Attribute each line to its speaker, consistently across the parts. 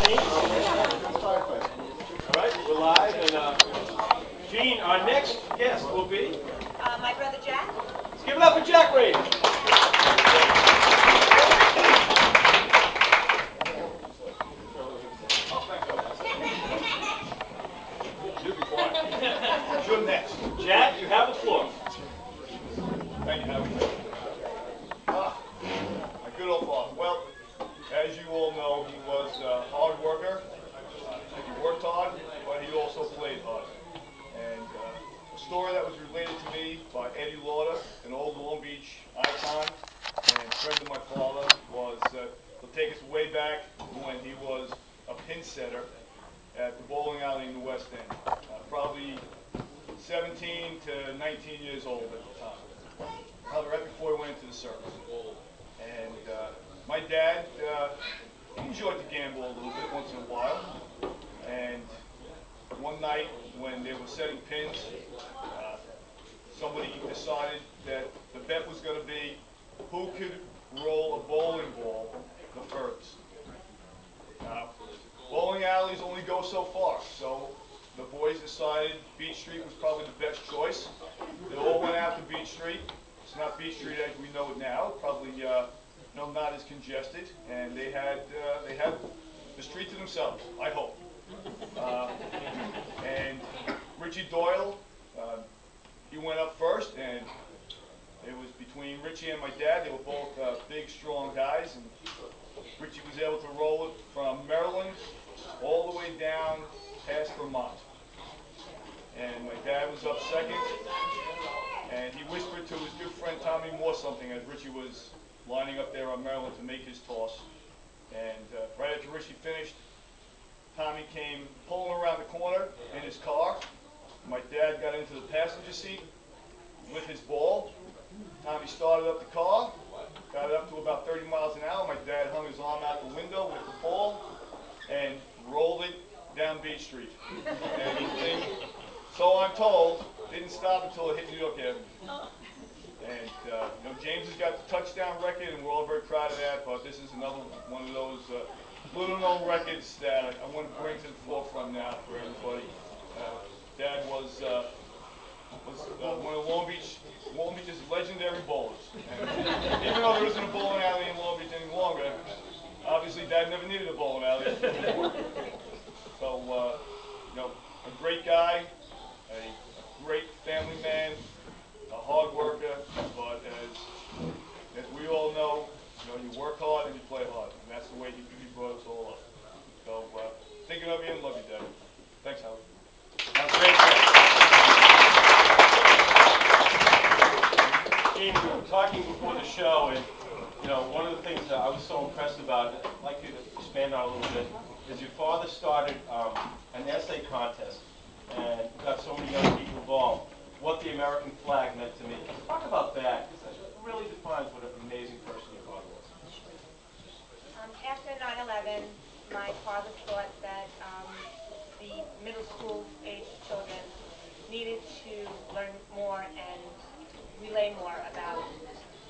Speaker 1: All right, we're live, and Gene, our next guest will be
Speaker 2: my brother Jack.
Speaker 1: Let's give it up for Jack Raiden. You be quiet. You're next. Jack, you have the floor.
Speaker 3: Thank you, Howie. My good old father. Well, as you all know, he was a hard worker. He worked hard, but he also played hard. And a story that was related to me by Eddie Lauder, an old Long Beach icon and friend of my father, was he'll take us way back when he was a pin setter at the bowling alley in the West End. Probably 17 to 19 years old at the time. Probably right before he went into the service. And my dad, he enjoyed to gamble a little bit once in a while. And one night when they were setting pins, somebody decided that the bet was going to be who could roll a bowling ball the furthest. Bowling alleys only go so far, so the boys decided Beach Street was probably the best choice. They all went out to Beach Street. It's not Beach Street as we know it now, probably not as congested, and they had the street to themselves, I hope. And Richie Doyle, he went up first, and it was between Richie and my dad. They were both big, strong guys, and Richie was able to roll it from Maryland all the way down past Vermont. And my dad was up second, and he whispered to his good friend Tommy Moore something as Richie was lining up there on Maryland to make his toss. And right after Richie finished, Tommy came pulling around the corner in his car. My dad got into the passenger seat with his ball. Tommy started up the car, got it up to about 30 miles an hour. My dad hung his arm out the window with the ball and rolled it down Beach Street. And the thing, so I'm told, didn't stop until it hit New York Avenue. And James has got the touchdown record, and we're all very proud of that. But this is another one of those little-known records that I want to bring to the forefront now for everybody. Dad was one of Long Beach's legendary bowlers. And even though there isn't a bowling alley in Long Beach any longer, obviously Dad never needed a bowling alley before. So, a great guy, a great family man, a hard worker, but as we all know, you work hard and you play hard, and that's the way he brought us all up. So, thinking of you and love you, Dad. Thanks, Howie.
Speaker 1: That's great. Gene, we were talking before the show, and one of the things that I was so impressed about, I'd like you to expand on a little bit, is your father started an essay contest and got so many young people involved. What the American flag meant to me. Talk about that, because that really defines what an amazing person your father was.
Speaker 2: After 9/11, my father thought that the middle school age children needed to learn more and relay more about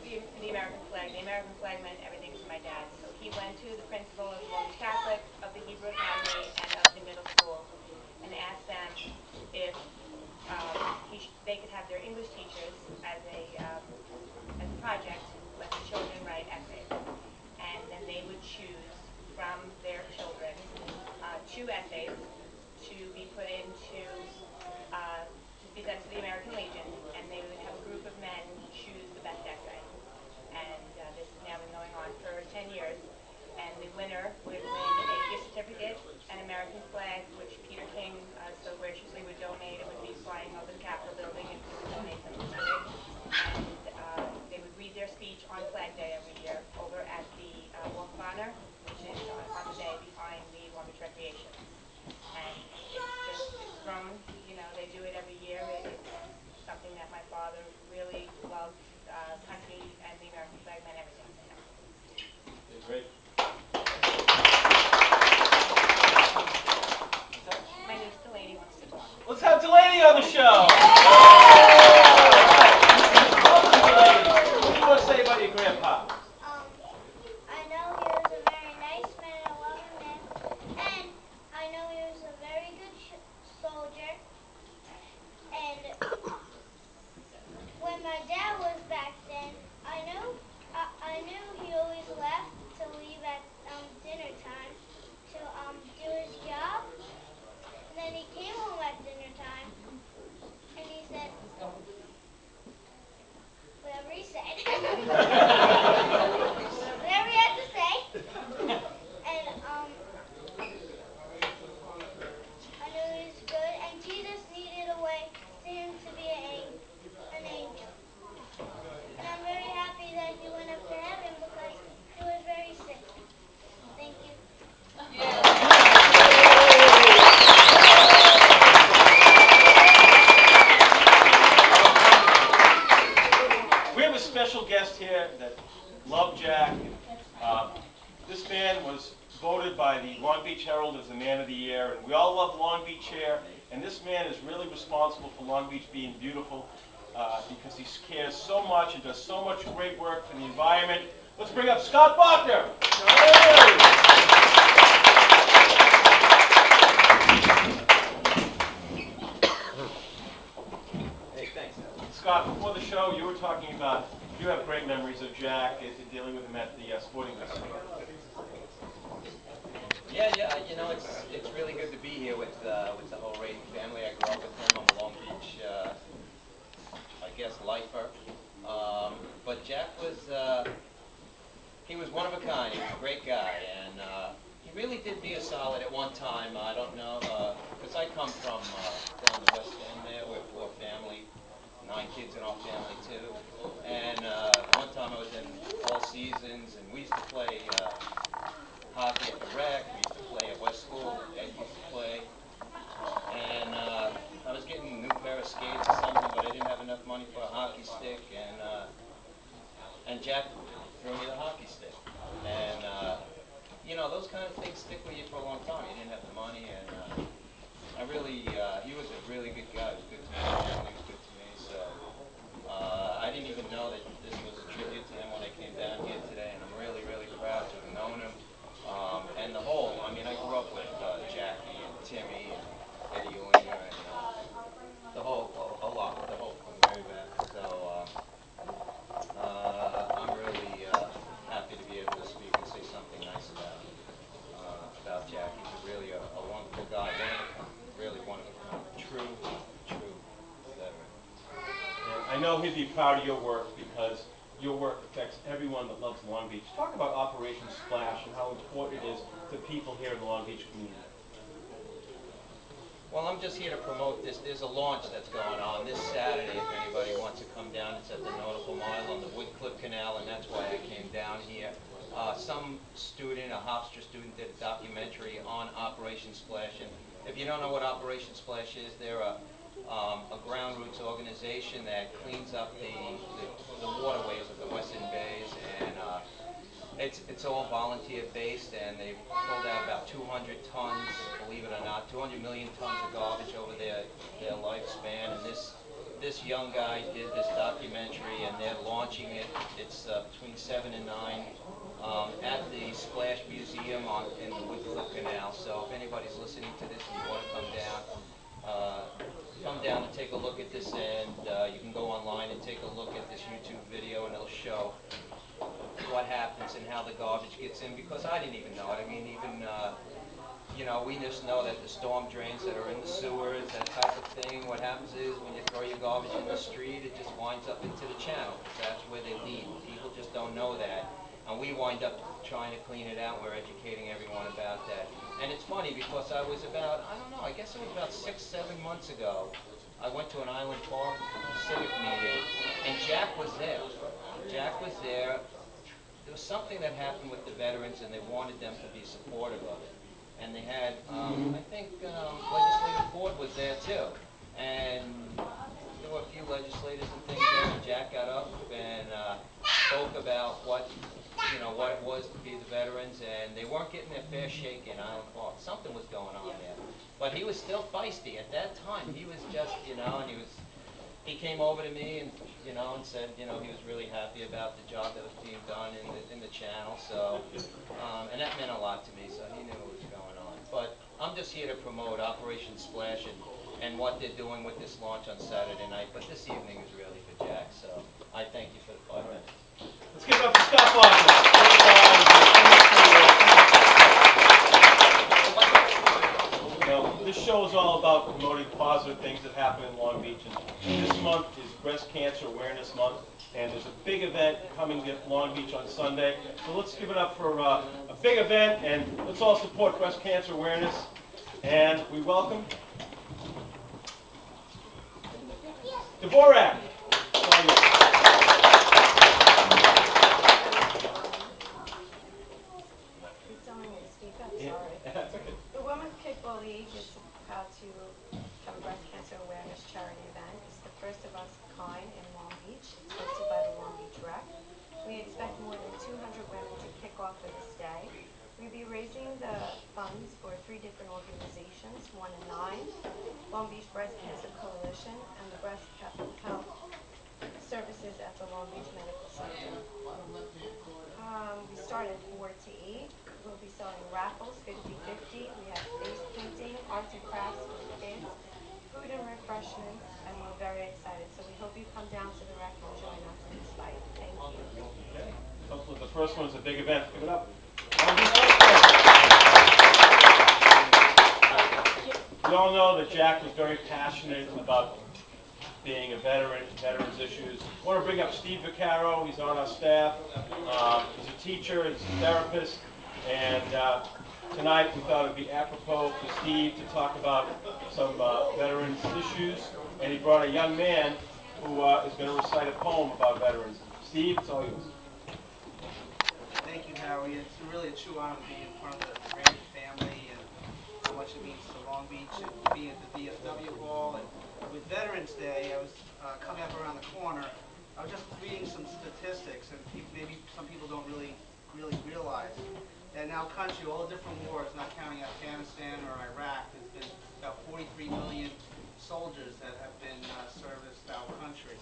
Speaker 2: the American flag. The American flag meant everything to my dad. So he went to the principal of the Roman Catholic, of the Hebrew Academy, and of the middle school, and asked them if they could have their English teachers as a project, let the children write essays, and then they would choose from their children 2 essays to be put into to be sent to the American Legion, and they would have a group of men choose the best essay. And this has now been going on for 10 years, and the winner would win a gift certificate, an American flag, which Peter King so graciously would donate. It would be flying over the Capitol building, and he would donate them to it. And they would read their speech on Flag Day every year over at the Walk of Honor, which is on the day behind the Long Beach Recreation. And it's grown, they do it every year. It's something that my father really loved, country and the American flag meant everything to him.
Speaker 1: Okay, great.
Speaker 2: My niece Delaney wants to talk.
Speaker 1: Let's have Delaney on the show. What do you want to say about your grandpa?
Speaker 4: I know he was a very nice man, a loving man, and
Speaker 1: heralded as the Man of the Year, and we all love Long Beach here, and this man is really responsible for Long Beach being beautiful because he cares so much and does so much great work for the environment. Let's bring up Scott Bachner.
Speaker 4: Hey, thanks.
Speaker 1: Scott, before the show, you were talking about you have great memories of Jack as you're dealing with him at the sporting goods store.
Speaker 4: Yeah. You know, it's really good to be here with the whole Raiden family. I grew up with him. I'm a Long Beach, I guess, lifer. But Jack was he was one of a kind. He was a great guy, and he really did me a solid at one time. I don't know, because I come from down the West End there. We're a poor family, 9 kids in our family too. And one time I was in All Seasons, and we used to play hockey at the rec. We used to play at West School. Ed used to play. And I was getting a new pair of skates or something, but I didn't have enough money for a hockey stick. And Jack threw me the hockey stick. And you know, those kind of things stick with you for a long time. You didn't have the money, and I really, he was a really good guy. He was good to me. His family was good to me. So I didn't even know that this was a tribute to him when I came down here today, and I'm really, really proud to have known him. And the whole, I mean, I grew up with Jackie and Timmy and Eddie Ulinger and the whole, a lot, the whole from very back. So I'm really happy to be able to speak and say something nice about Jack. He's really a wonderful guy, really one of a true veteran.
Speaker 1: And I know he'd be proud of your work because your work affects everyone that loves Long Beach. Talk about Operation Splash and how important it is to people here in the Long Beach community.
Speaker 4: Well, I'm just here to promote this. There's a launch that's going on this Saturday if anybody wants to come down. It's at the Nautical Mile on the Woodcliff Canal, and that's why I came down here. Some student, a Hofstra student, did a documentary on Operation Splash. And if you don't know what Operation Splash is, they're a ground roots organization that cleans up the waterways of the Western Bays, and it's all volunteer based, and they've pulled out about 200 tons, believe it or not, 200 million tons of garbage over their lifespan. And this young guy did this documentary, and they're launching it. It's between 7 and 9 at the Splash Museum in the Woodcliff Canal. So if anybody's listening to this and you want to come down and take a look at this, and you can go online and take a look at this YouTube video, and it'll show what happens and how the garbage gets in, because I didn't even know it. I mean, even, you know, we just know that the storm drains that are in the sewers, that type of thing, what happens is when you throw your garbage in the street, it just winds up into the channel, because that's where they lead. People just don't know that. And we wind up trying to clean it out. We're educating everyone about that. And it's funny because I was about, I don't know, I guess it was about 6, 7 months ago, I went to an Island Park civic meeting, and Jack was there. Jack was there. There was something that happened with the veterans, and they wanted them to be supportive of it. And they had, I think, Legislator Ford was there too. And there were a few legislators and things there, and Jack got up and spoke about what it was to be the veterans, and they weren't getting their fair shake in Island Park. Something was going on there. But he was still feisty. At that time, he was just, and he came over to me and, and said, he was really happy about the job that was being done in the channel. So, and that meant a lot to me, so he knew what was going on. But I'm just here to promote Operation Splash and what they're doing with this launch on Saturday night. But this evening is really for Jack, so I thank you for the 5 minutes.
Speaker 1: Let's give it up to Scott Bachner. This show is all about promoting positive things that happen in Long Beach. And this month is Breast Cancer Awareness Month. And there's a big event coming to Long Beach on Sunday. So let's give it up for a big event, and let's all support breast cancer awareness. And we welcome Dvorak.
Speaker 5: The Women's Kickball League is proud to have a breast cancer awareness charity event. It's the first of its kind in Long Beach. It's hosted by the Long Beach Rec. We expect more than 200 women to kick off for this day. We'll be raising the funds for 3 three different organizations, 1 and 9, Long Beach Breast Cancer Coalition, and the Breast Health Services at the Long Beach Medical Center. We start at 4 to 8. We'll be selling raffles, 50/50. We have face painting, arts and crafts for the kids, food and refreshments, and we're very excited. So we hope you come down to the rec and join us in this fight. Thank you.
Speaker 1: Okay. Hopefully the first one is a big event. Give it up. We all know that Jack was very passionate about being a veteran, veterans issues. I want to bring up Steve Vaccaro. He's on our staff. He's a teacher, he's a therapist, and tonight we thought it would be apropos for Steve to talk about some veterans issues. And he brought a young man who is going to recite a poem about veterans. Steve, it's all yours.
Speaker 6: Thank you, Howie. It's really a true honor to be in front of the Raiden family and how much it means to Long Beach and being at the VFW Hall. And with Veterans Day, I was coming up around the corner. I was just reading some statistics, and maybe some people don't really realize that in our country, all the different wars, not counting Afghanistan or Iraq, there's been about 43 million soldiers that have been serviced our country,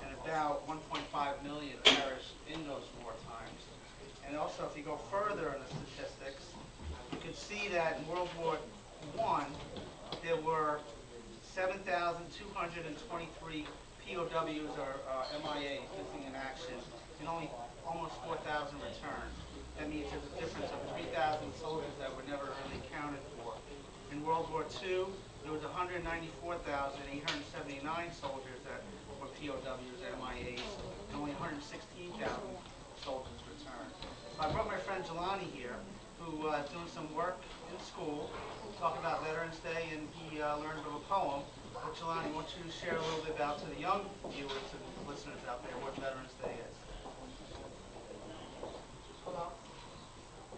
Speaker 6: and about 1.5 million perished in those war times. And also, if you go further in the statistics, you can see that in World War I, there were 7,223 POWs or MIAs, missing in action, and only almost 4,000 returned. That means there's a difference of 3,000 soldiers that were never really accounted for. In World War II, there was 194,879 soldiers that were POWs, MIAs, and only 116,000 soldiers returned. So I brought my friend Jelani here, who is doing some work in school, talking about Veterans Day, and he learned of a poem. But Jelani, I want you to share a little bit about to the young viewers and listeners out there what Veterans Day is.
Speaker 7: Hello.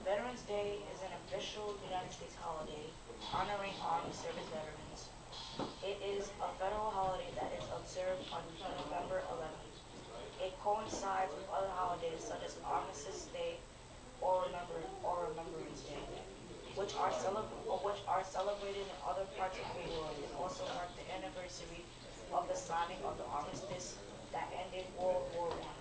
Speaker 7: Veterans Day is an official United States holiday honoring armed service veterans. It is a federal holiday that is observed on November 11th. It coincides with other holidays such as Armistice Day or Remembrance Day, which are celebrated in other parts of the world, and also mark the anniversary of the signing of the armistice that ended World War I.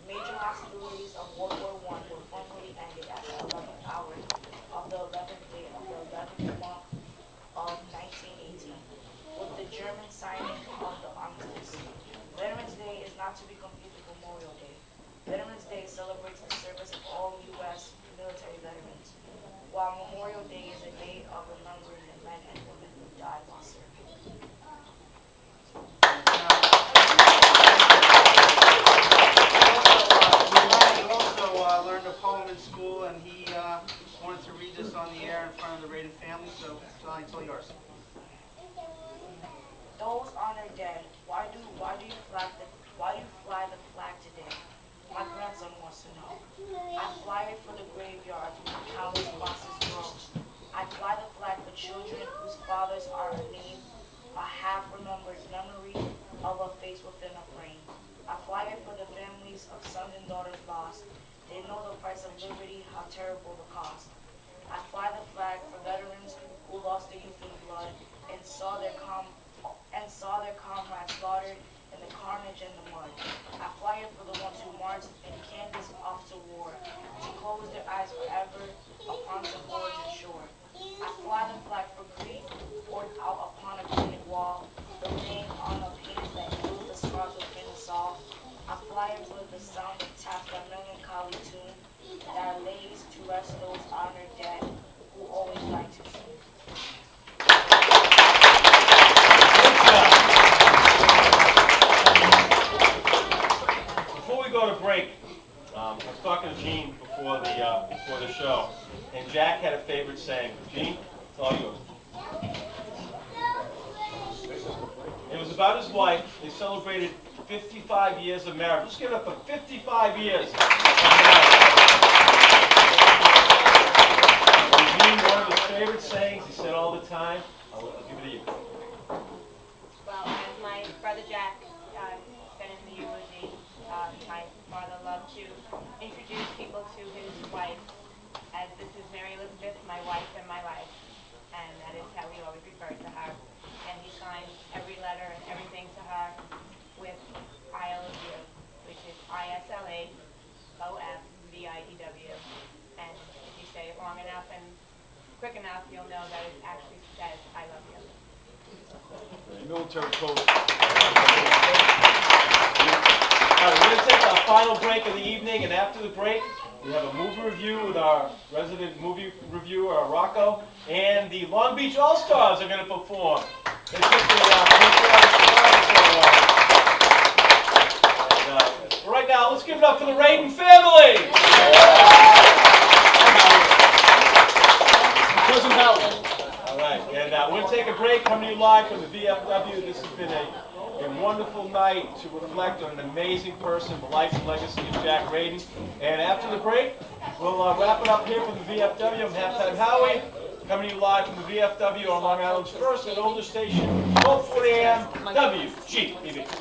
Speaker 7: Major hostilities of World War I were formally ended at the 11th hour of the 11th day of the 11th month of 1918, with the German signing of the armistice. Veterans Day is not to be confused with Memorial Day. Veterans Day celebrates the service of all U.S. military veterans, while Memorial Day is a day of remembering the men and women who died while serving.
Speaker 6: He also learned a poem in school, and he wanted to read this on the air in front of the Raiden family, so Jelani, it's all yours.
Speaker 7: Those honored dead, why do you fly the flag today? My grandson wants to know. I fly it for the graveyard where countless bosses grow. I fly the flag for children whose fathers are named, a half-remembered memory of a face within a frame. I fly it for the families of sons and daughters lost. They know the price of liberty, how terrible the cost. I fly the flag for veterans who lost their youth in blood and saw their comrades slaughtered in the carnage and the mud. I fly it for the ones who marched in canvas off to war, to close their eyes forever upon some origin shore. I fly the flag for grief poured out upon a painted wall, the rain on a painted that heals the scars within us all. I fly it for the sound of tapped a melancholy tune that lays to rest those honored dead who always like to sing.
Speaker 1: Before we go to break, I was talking to Gene before the show, and Jack had a favorite saying. Gene, it's all yours. It was about his wife. They celebrated 55 years of marriage. Let's give it up for 55 years of marriage. And Gene, one of his favorite sayings, he said all the time. I'll give it to you.
Speaker 2: Well, as my brother Jack said in the eulogy, my father loved to introduce people to his wife, as this is Mary Elizabeth, my wife and my life. sign every letter and everything to her with I love you, which is ISLAOFVIEW. And if you say it long enough and quick enough, you'll know that it actually says I love you.
Speaker 1: Military code. All right, we're going to take our final break of the evening, and after the break, we have a movie review with our resident movie reviewer, Rocco, and the Long Beach All-Stars are going to perform. They took the right now, let's give it up for the Raiden family.
Speaker 3: Cousin Howie.
Speaker 1: All right, and we're going to take a break, coming to you live from the VFW. This has been a wonderful night to reflect on an amazing person, the life and legacy of Jack Raiden. And after the break, we'll wrap it up here from the VFW. I'm Halftime Howie, coming to you live from the VFW on Long Island's first and oldest station, 1240 AM, WGBB.